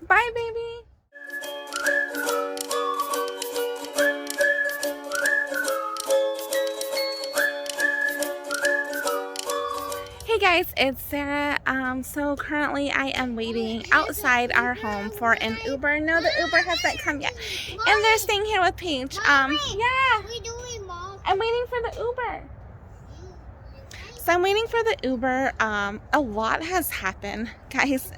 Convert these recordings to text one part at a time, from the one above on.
Bye, baby. Hey guys, it's Sarah. So currently I am waiting outside our home for an Uber. No, the Uber hasn't come yet. And they're staying here with Paige. Yeah. I'm waiting for the Uber. So I'm waiting for the Uber. A lot has happened, guys,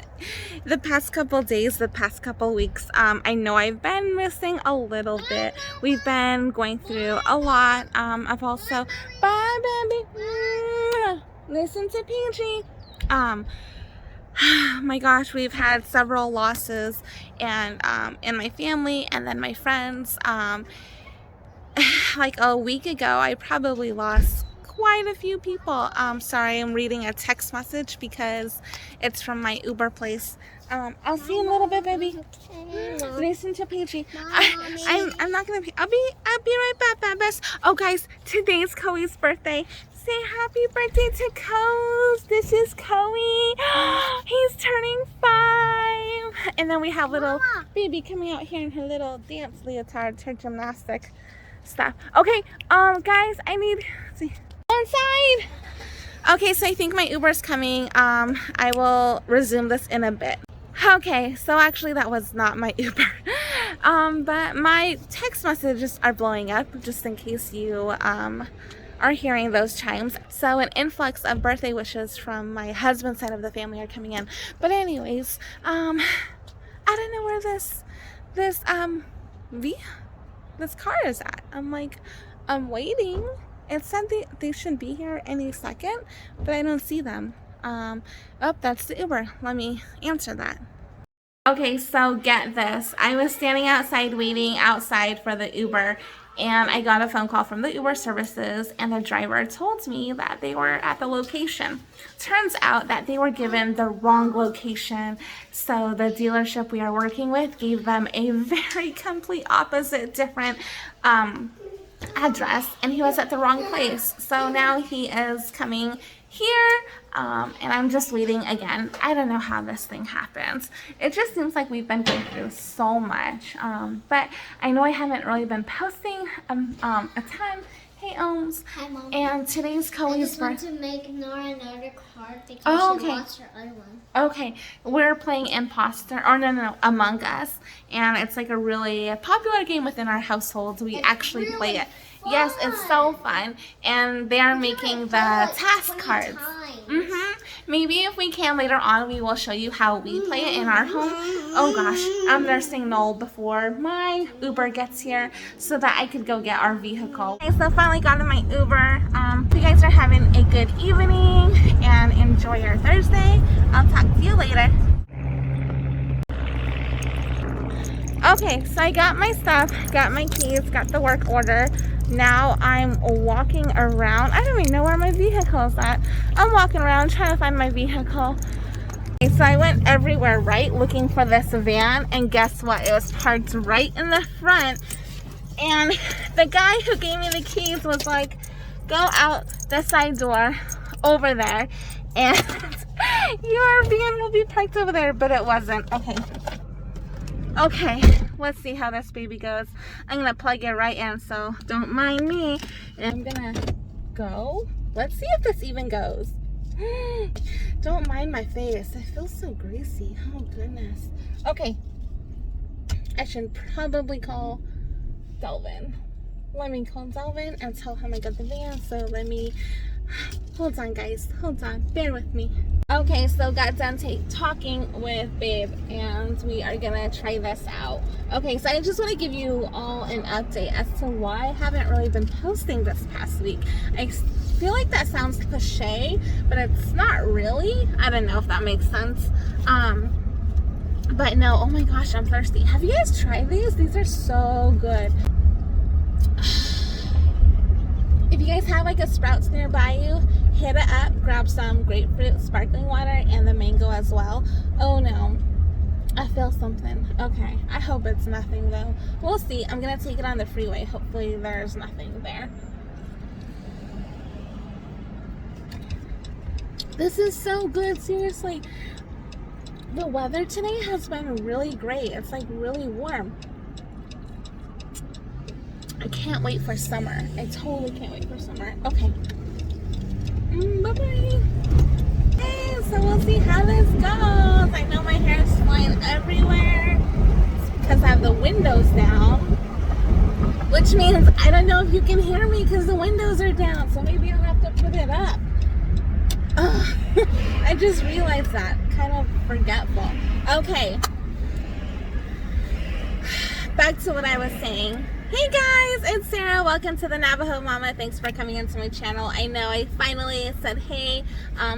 the past couple days, the past couple weeks. I know I've been missing a little bit. We've been going through a lot. I've also, bye baby, listen to Peachy. My gosh, we've had several losses, and in my family and then my friends. Like a week ago, I probably lost quite a few people. Sorry, I'm reading a text message because it's from my Uber place. I'll see you in a little bit, baby. Listen to Peachy. I'm not gonna. I'll be right back, best. Oh, guys, today's Chloe's birthday. Say happy birthday to Coze. This is Chloe. He's turning 5. And then we have little baby coming out here in her little dance leotard, her gymnastic stuff. Okay, guys, I need see inside. Okay, so I think my Uber's coming. I will resume this in a bit. Okay, so actually that was not my Uber. But my text messages are blowing up just in case you are hearing those chimes. So an influx of birthday wishes from my husband's side of the family are coming in. But anyways, I don't know where this car is at. I'm waiting. It said they should be here any second, but I don't see them. Oh, that's the Uber. Let me answer that. Okay, so get this. I was standing outside waiting outside for the Uber, and I got a phone call from the Uber services, and the driver told me that they were at the location. Turns out that they were given the wrong location, so the dealership we are working with gave them a very complete opposite, different address, and he was at the wrong place. So now he is coming here, and I'm just waiting again. I don't know how this thing happens. It just seems like we've been going through so much, but I know I haven't really been posting a ton. Hey, Ohms. Hi, Mom. And today's Chloe's birthday. I just want to make Nora another card because she lost her other one. Okay, we're playing Imposter, or no, Among Us, and it's like a really popular game within our household. We actually really play it. Fun. Yes, it's so fun, and they are making the task cards. Maybe if we can later on, we will show you how we play it in our home. Oh gosh, they're saying no before my Uber gets here so that I could go get our vehicle. Okay, so finally got in my Uber. You guys are having a good evening and enjoy your Thursday. I'll talk to you later. Okay, so I got my stuff, got my keys, got the work order. Now I'm walking around. I don't even know where my vehicle is at. I'm walking around trying to find my vehicle. Okay, so I went everywhere, right, looking for this van, and guess what? It was parked right in the front. And the guy who gave me the keys was like, go out the side door over there, and your van will be parked over there, but it wasn't. Okay, let's see how this baby goes. I'm gonna plug it right in, so don't mind me. And I'm gonna go. Let's see if this even goes. Don't mind my face. I feel so greasy. Oh goodness. Okay, I should probably call Delvin. Let me call Delvin and tell him I got the van. So let me, hold on guys, hold on, bear with me. Okay, so got done talking with Babe, and we are gonna try this out. Okay, so I just want to give you all an update as to why I haven't really been posting this past week. I feel like that sounds cliche, but it's not really. I don't know if that makes sense. But no, oh my gosh, I'm thirsty. Have you guys tried these? These are so good. If you guys have like a Sprouts nearby you, hit it up, grab some grapefruit sparkling water and the mango as well. Oh no, I feel something. Okay, I hope it's nothing though. We'll see. I'm gonna take it on the freeway. Hopefully there's nothing there. This is so good, seriously. the weather today has been really great. It's like really warm. I can't wait for summer. I totally can't wait for summer. Okay. Bye-bye. Hey, so we'll see how this goes. I know my hair is flying everywhere because I have the windows down, which means I don't know if you can hear me because the windows are down, so maybe I'll have to put it up. I just realized that. Kind of forgetful. Okay. Back to what I was saying. Hey guys, it's Sarah. Welcome to the Navajo Mama. Thanks for coming into my channel. I know I finally said hey.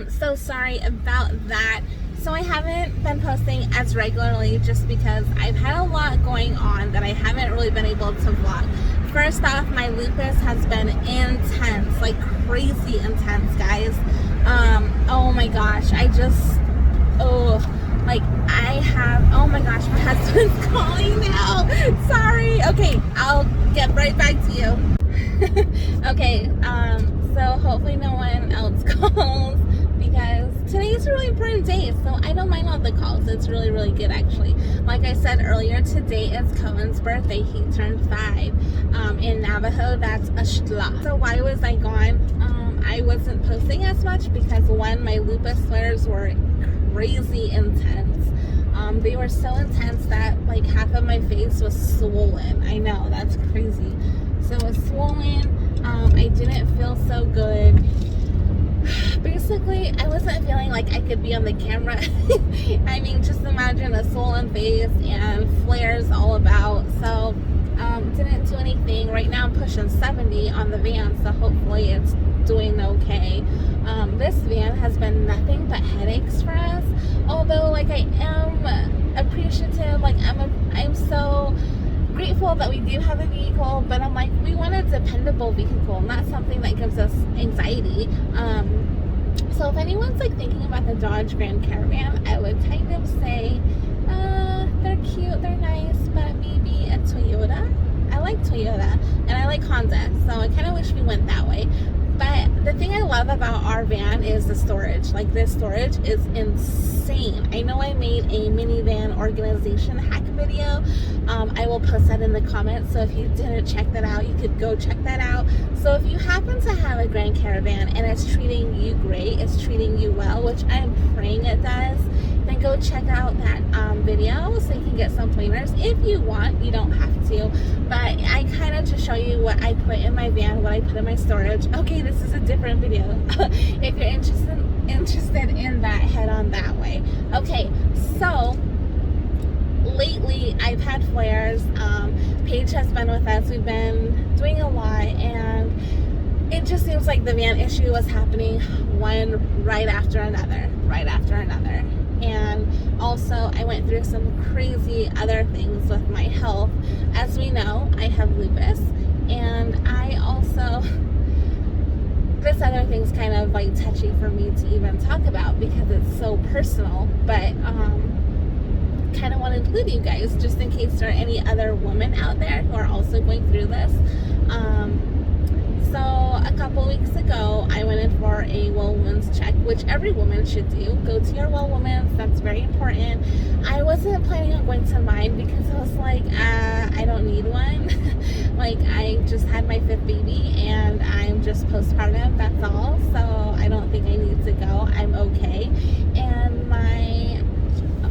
So sorry about that. So I haven't been posting as regularly just because I've had a lot going on that I haven't really been able to vlog. First off, my lupus has been intense, like crazy intense, guys. Oh my gosh, oh my gosh, my husband's calling now. Sorry. Okay, I'll get right back to you. Okay, so hopefully no one else calls because today's a really important day, so I don't mind all the calls. It's really, really good actually. Like I said earlier, today is Cohen's birthday. He turned 5. In Navajo, that's a shtla. So why was I gone? I wasn't posting as much because one, my lupus flares were crazy intense. They were so intense that like half of my face was swollen. I know, that's crazy. So it was swollen. I didn't feel so good. Basically, I wasn't feeling like I could be on the camera. I mean, just imagine a swollen face and flares all about. So didn't do anything. Right now I'm pushing 70 on the van, so hopefully it's doing okay. This van has been nothing but headaches for us, although like I am appreciative, like I'm so grateful that we do have a vehicle, but I'm like, we want a dependable vehicle, not something that gives us anxiety. So if anyone's like thinking about the Dodge Grand Caravan, I would kind of say they're cute, they're nice, but maybe a Toyota. I like Toyota and I like Honda, so I kind of wish we went that way. But the thing I love about our van is the storage. Like, this storage is insane. I know I made a minivan organization hack video. I will post that in the comments, so if you didn't check that out, you could go check that out. So if you happen to have a Grand Caravan and it's treating you great, it's treating you well, which I'm praying it does, then go check out that video so you can get some pointers. If you want, you don't have to, but I kind of just show you what I put in my van, what I put in my storage. Okay, this is a different video. If you're interested in that, head on that way. Okay, so lately I've had flares. Paige has been with us. We've been doing a lot, and it just seems like the van issue was happening one right after another. And also I went through some crazy other things with my health. As we know, I have lupus, and I also, this other thing's kind of like touchy for me to even talk about because it's so personal, but kind of want to include you guys just in case there are any other women out there who are also going through this. So a couple weeks ago, I went in for a well woman's check, which every woman should do. Go to your well woman's, that's very important. I wasn't planning on going to mine because I was like, I don't need one. Like, I just had my 5th baby and I'm just postpartum, that's all. So I don't think I need to go, I'm okay. And my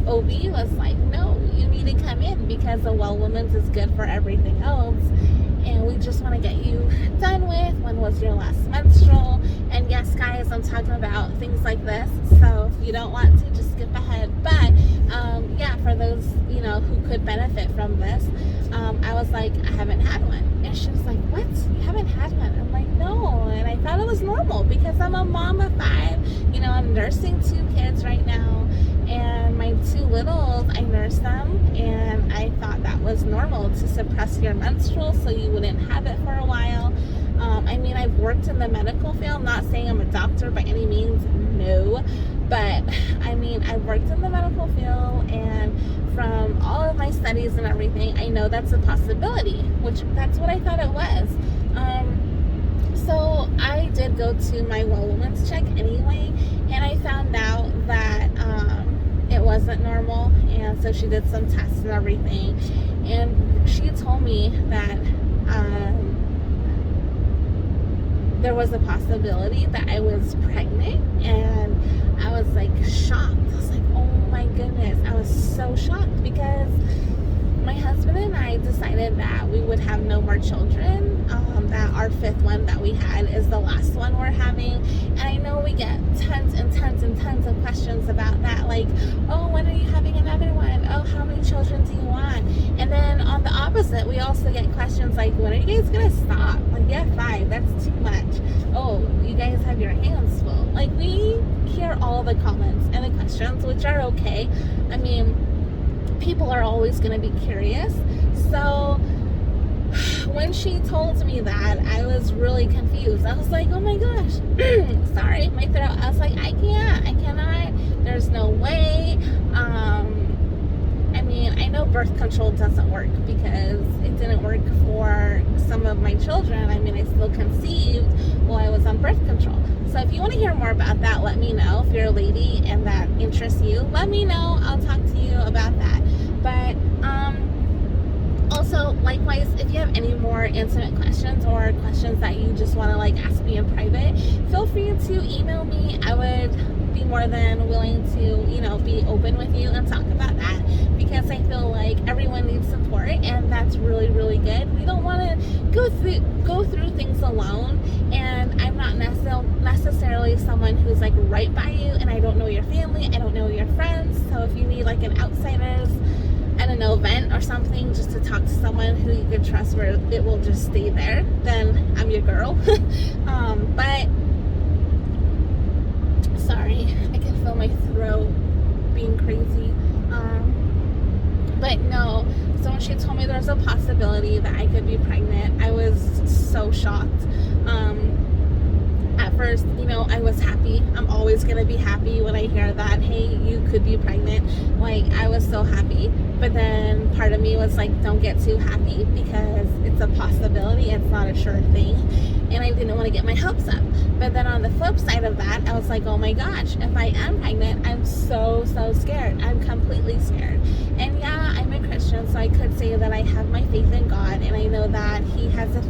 OB was like, no, you need to come in because the well woman's is good for everything else. And we just want to get you done with. When was your last menstrual? And yes, guys, I'm talking about things like this. So if you don't want to, just skip ahead. But yeah, for those, you know, who could benefit from this, I was like, I haven't had one. And she was like, what? You haven't had one? I'm like, no. And I thought it was normal because I'm a mom of 5. You know, I'm nursing 2 kids right now. And my 2 littles, I nurse them, and I thought that was normal to suppress your menstrual so you wouldn't have it for a while. I mean, I've worked in the medical field, not saying I'm a doctor by any means, no, but I mean, I've worked in the medical field, and from all of my studies and everything, I know that's a possibility, which that's what I thought it was. So I did go to my well woman's check anyway, and I found out that it wasn't normal, and so she did some tests and everything, and she told me that there was a possibility that I was pregnant, and I was like shocked. I was like, oh my goodness. I was so shocked because my husband and I decided that we would have no more children, that our 5th one that we had is the last one we're having. And I know we get tons and tons and tons of questions about that, like, oh, when are you having another one? Oh, how many children do you want? And then on the opposite, we also get questions like, when are you guys gonna stop? Like, yeah, 5, that's too much. Oh, you guys have your hands full. Like, we hear all the comments and the questions, which are okay. I mean, people are always going to be curious. So when she told me that, I was really confused. I was like, oh my gosh, sorry, my throat. I was like, I cannot, there's no way. I mean, I know birth control doesn't work because it didn't work for some of my children. I mean, I still conceived while I was on birth control. So if you want to hear more about that, let me know. If you're a lady and that interests you, let me know. I'll talk to you about that. But also, likewise, if you have any more intimate questions or questions that you just want to like ask me in private, feel free to email me. I would be more than willing to, you know, be open with you and talk about that, because I feel like everyone needs support, and that's really, really good. We don't want to go through things alone, and I'm not necessarily someone who's like right by you, and I don't know your family, I don't know your friends. So if you need like an outsider's, I don't know, vent or something, just to talk to someone who you can trust where it will just stay there, then I'm your girl. But sorry, I can feel my throat being crazy. But no, so when she told me there was a possibility that I could be pregnant, I was so shocked. At first, you know, I was happy. I'm always gonna be happy when I hear that, hey, you could be pregnant. Like, I was so happy. But then part of me was like, don't get too happy, because it's a possibility, it's not a sure thing, and I didn't want to get my hopes up. But then on the flip side of that, I was like, oh my gosh, if I am pregnant, I'm so scared. I'm completely scared. And yeah, I'm a Christian, so I could say that I have my faith in God, and I know that He has a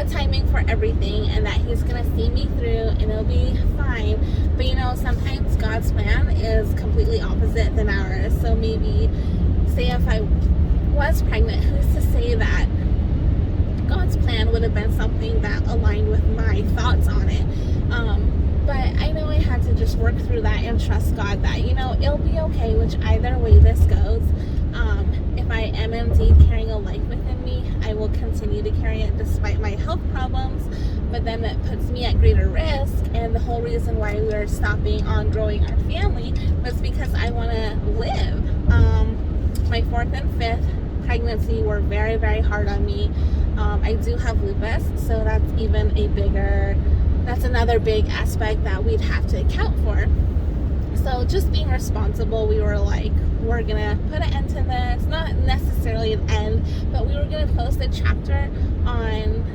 timing for everything, and that He's gonna see me through, and it'll be fine. But you know, sometimes God's plan is completely opposite than ours. So maybe, say if I was pregnant, who's to say that God's plan would have been something that aligned with my thoughts on it. But I know I had to just work through that and trust God that, you know, it'll be okay, which either way this goes. If I am indeed carrying a life within me, I will continue to carry it despite my health problems, but then it puts me at greater risk. And the whole reason why we are stopping on growing our family was because I want to live. My 4th and 5th pregnancy were very hard on me. I do have lupus, so that's another big aspect that we'd have to account for. So just being responsible, we were like, we're gonna put an end to this. Not necessarily an end, but we were gonna close the chapter on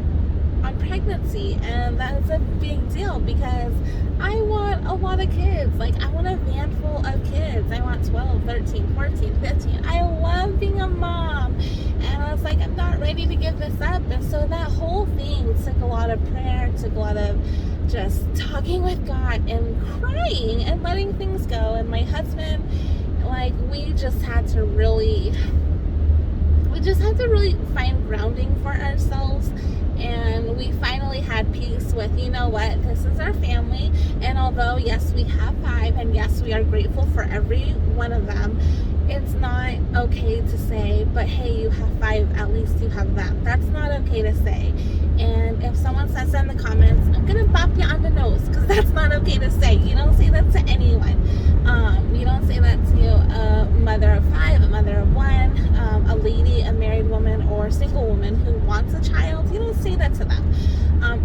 pregnancy. And that's a big deal, because I want a lot of kids. Like, I want a van full of kids. I want 12, 13, 14, 15. I love being a mom, and I was like, I'm not ready to give this up. And so that whole thing took a lot of prayer, took a lot of just talking with God and crying and letting things go. And my husband, like, we just had to really find grounding for ourselves. And we finally had peace with, you know what, this is our family. And although, yes, we have 5, and yes, we are grateful for every one of them, it's not okay to say, but hey, you have 5, at least you have them. That's not okay to say. And if someone says in the comments, I'm gonna bop you on the nose, because that's not okay to say. You don't say that to anyone. You don't say that to a mother of 5, a mother of 1, a lady, a married woman, or a single woman who wants a child. You don't say that to them.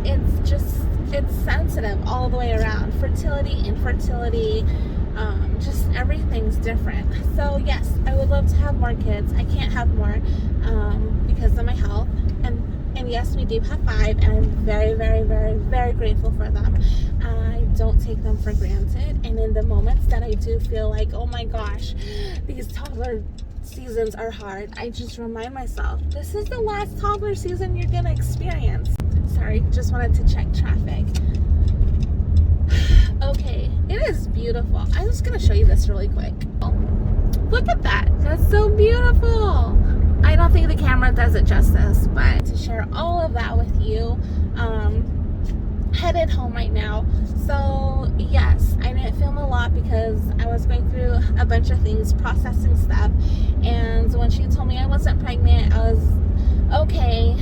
It's sensitive all the way around. Fertility, infertility, just everything's different. So yes, I would love to have more kids. I can't have more because of my health. And yes, we do have 5, and I'm very grateful for them. I don't take them for granted. And in the moments that I do feel like, oh my gosh, these toddler seasons are hard, I just remind myself, this is the last toddler season you're gonna experience. Sorry, just wanted to check traffic. Okay, it is beautiful. I'm just gonna show you this really quick. Look at that. That's so beautiful. I don't think the camera does it justice, but to share all of that with you, headed home right now. So yes, I didn't film a lot because I was going through a bunch of things, processing stuff, and when she told me I wasn't pregnant, I was okay.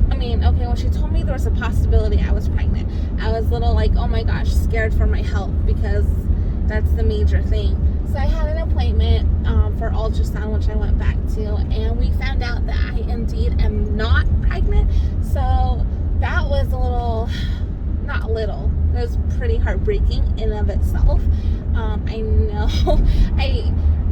When she told me there was a possibility I was pregnant, I was a little like, oh my gosh, scared for my health, because that's the major thing. So I had an appointment for ultrasound, which I went back to, and we found out that I indeed am not pregnant. So that was it was pretty heartbreaking in of itself. I know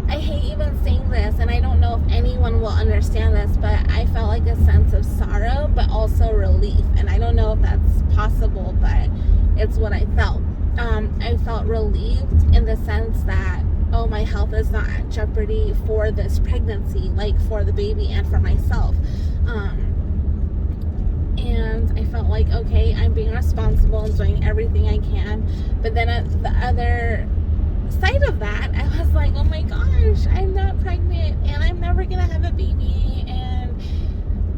I hate even saying this, and I don't know if anyone will understand this, but I felt like a sense of sorrow, but also relief. And I don't know if that's possible, but it's what I felt. I felt relieved in the sense that, oh, my health is not at jeopardy for this pregnancy, like for the baby and for myself. And I felt like, okay, I'm being responsible and doing everything I can. But then at the other side of that, I was like, oh my gosh, I'm not pregnant and I'm never gonna have a baby. And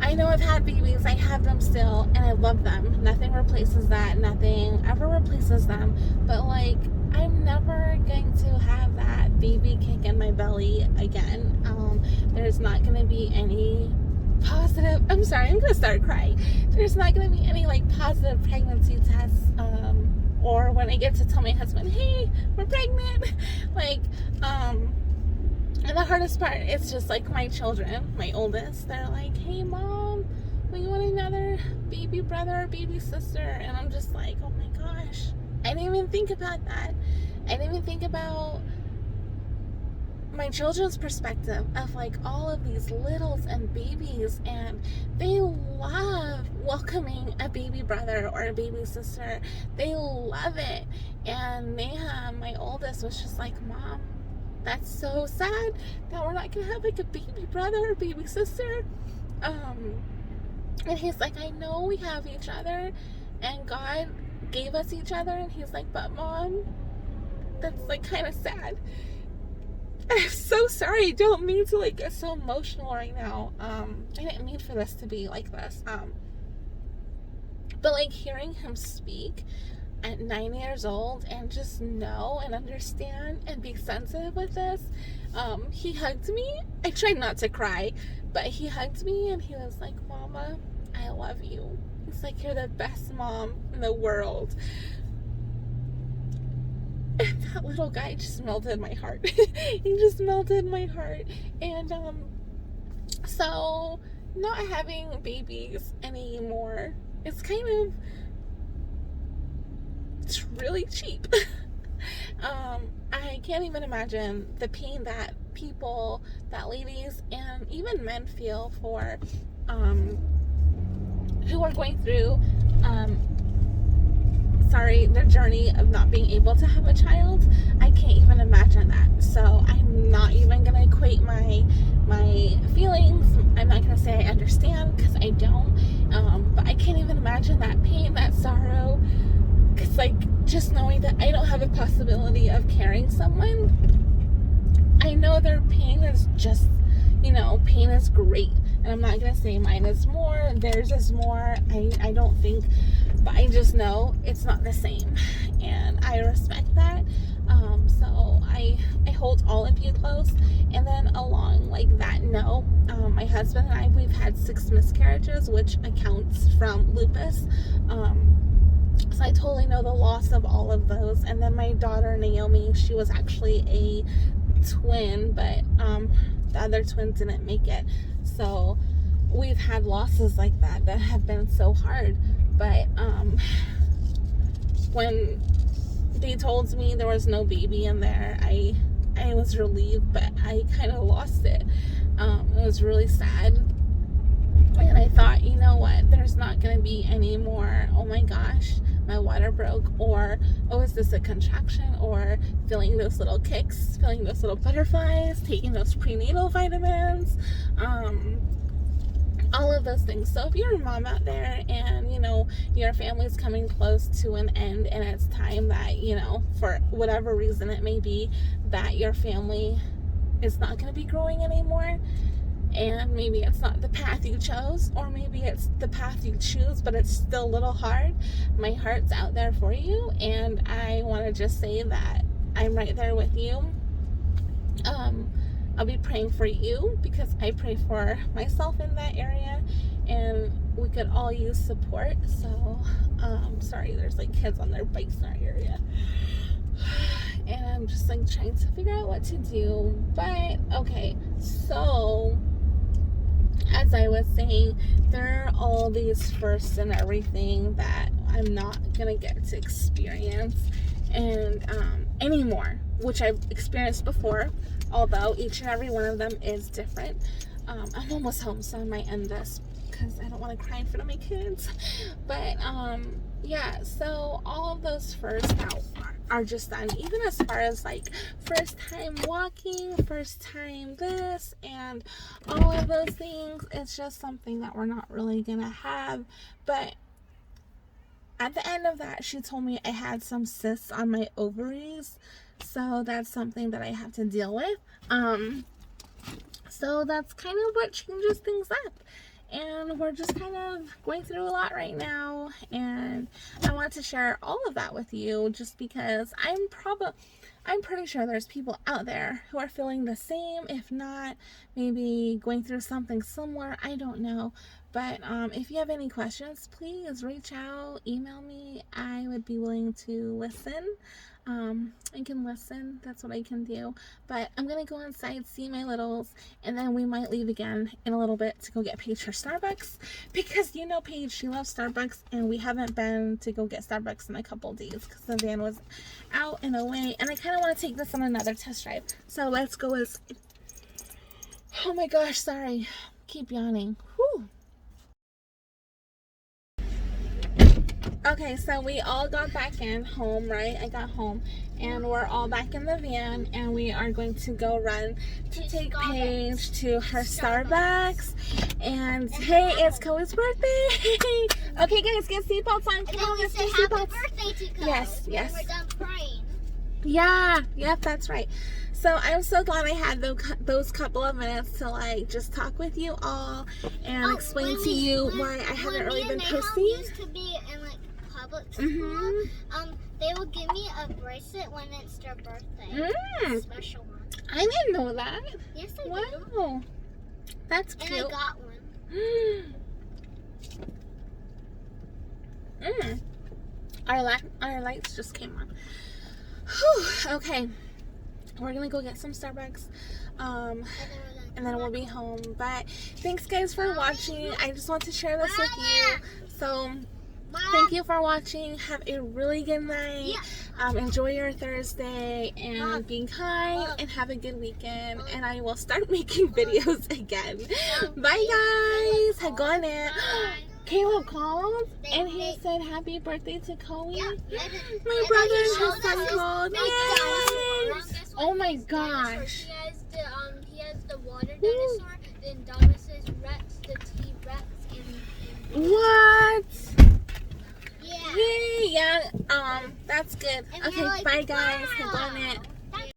I know I've had babies, I have them still, and I love them. Nothing replaces that. Nothing ever replaces them. But like, I'm never going to have that baby kick in my belly again. There's not gonna be any positive, I'm sorry, I'm gonna start crying. There's not gonna be any like positive pregnancy tests, or when I get to tell my husband, hey, we're pregnant. Like, and the hardest part, it's just like my children, my oldest, they're like, hey mom, we want another baby brother or baby sister. And I'm just like, oh my gosh, I didn't even think about that. I didn't even think about my children's perspective of like all of these littles and babies, and they love welcoming a baby brother or a baby sister. They love it. And Neha, my oldest, was just like, mom, that's so sad that we're not gonna have like a baby brother or baby sister. And he's like, I know we have each other and God gave us each other. And he's like, but mom, that's like kind of sad. I'm so sorry. I don't mean to like get so emotional right now. I didn't mean for this to be like this. But like hearing him speak at 9 years old and just know and understand and be sensitive with this. He hugged me. I tried not to cry, but he hugged me and he was like, Mama, I love you. He's like, you're the best mom in the world. And that little guy just melted my heart. He just melted my heart. And so not having babies anymore, it's kind of, it's really cheap. I can't even imagine the pain that people, that ladies and even men feel for who are going through their journey of not being able to have a child. I can't even imagine that. So I'm not even gonna equate my feelings. I'm not gonna say I understand, because I don't. But I can't even imagine that pain, that sorrow. Because like, just knowing that I don't have a possibility of carrying someone, I know their pain is just, pain is great. And I'm not gonna say mine is more, theirs is more. I don't think, but I just know it's not the same, and I respect that. So I hold all of you close. And then along like that note, my husband and I, we've had 6 miscarriages, which accounts from lupus. So I totally know the loss of all of those. And then my daughter Naomi, she was actually a twin, but the other twin didn't make it. So we've had losses like that have been so hard. But when they told me there was no baby in there, I was relieved, but I kind of lost it. It was really sad. And I thought, you know what, there's not going to be any more, oh my gosh, my water broke, or oh, is this a contraction, or feeling those little kicks, feeling those little butterflies, taking those prenatal vitamins, all of those things. So if you're a mom out there and you know your family's coming close to an end and it's time that, you know, for whatever reason it may be, that your family is not going to be growing anymore, and maybe it's not the path you chose, or maybe it's the path you choose but it's still a little hard, my heart's out there for you, and I want to just say that I'm right there with you. I'll be praying for you because I pray for myself in that area, and we could all use support. So sorry, there's like kids on their bikes in our area, and I'm just like trying to figure out what to do. But okay, so as I was saying, there are all these firsts and everything that I'm not gonna get to experience and anymore, which I've experienced before, although each and every one of them is different. I'm almost home, so I might end this because I don't want to cry in front of my kids. But yeah, so all of those firsts now are just done, even as far as like first time walking, first time this, and all of those things. It's just something that we're not really gonna have. But at the end of that, she told me I had some cysts on my ovaries, so that's something that I have to deal with. So that's kind of what changes things up, and we're just kind of going through a lot right now, and I want to share all of that with you just because I'm pretty sure there's people out there who are feeling the same, if not maybe going through something similar. I don't know. But if you have any questions, please reach out, email me. I would be willing to listen. I can listen. That's what I can do. But I'm going to go inside, see my littles, and then we might leave again in a little bit to go get Paige her Starbucks. Because you know Paige, she loves Starbucks, and we haven't been to go get Starbucks in a couple days because the van was out and away. And I kind of want to take this on another test drive. So let's go inside. Oh my gosh, sorry. Keep yawning. Whew. Okay, so we all got back in home, right? I got home, and we're all back in the van, and we are going to go run to take Paige to her Starbucks. And hey, it's Chloe's birthday. Okay, guys, get seatbelts on. Come on, let's get seatbelts. Happy birthday to Chloe. Yes, yes. When we're done praying. Yeah, yep, that's right. So I'm so glad I had those couple of minutes to like just talk with you all and explain to you why I haven't really been posting. Used to be in like public school. They will give me a bracelet when it's their birthday. A special one. I didn't know that. Yes, I do. Wow, that's cute. And I got one. Our lights just came on. Whew, okay, we're gonna go get some Starbucks, and then we'll be home. But thanks guys for watching. I just want to share this with you. So thank you for watching. Have a really good night. Enjoy your Thursday, and be kind, and have a good weekend. And I will start making videos again. Bye guys. Hagonet. Caleb called and he said happy birthday to Chloe. My brother and his son called. Yay! Oh my gosh. He has the water dinosaur, then Domus's Rex, the T-Rex, and what? Yeah. Yay, yeah, that's good. Okay, bye guys. Hagonet.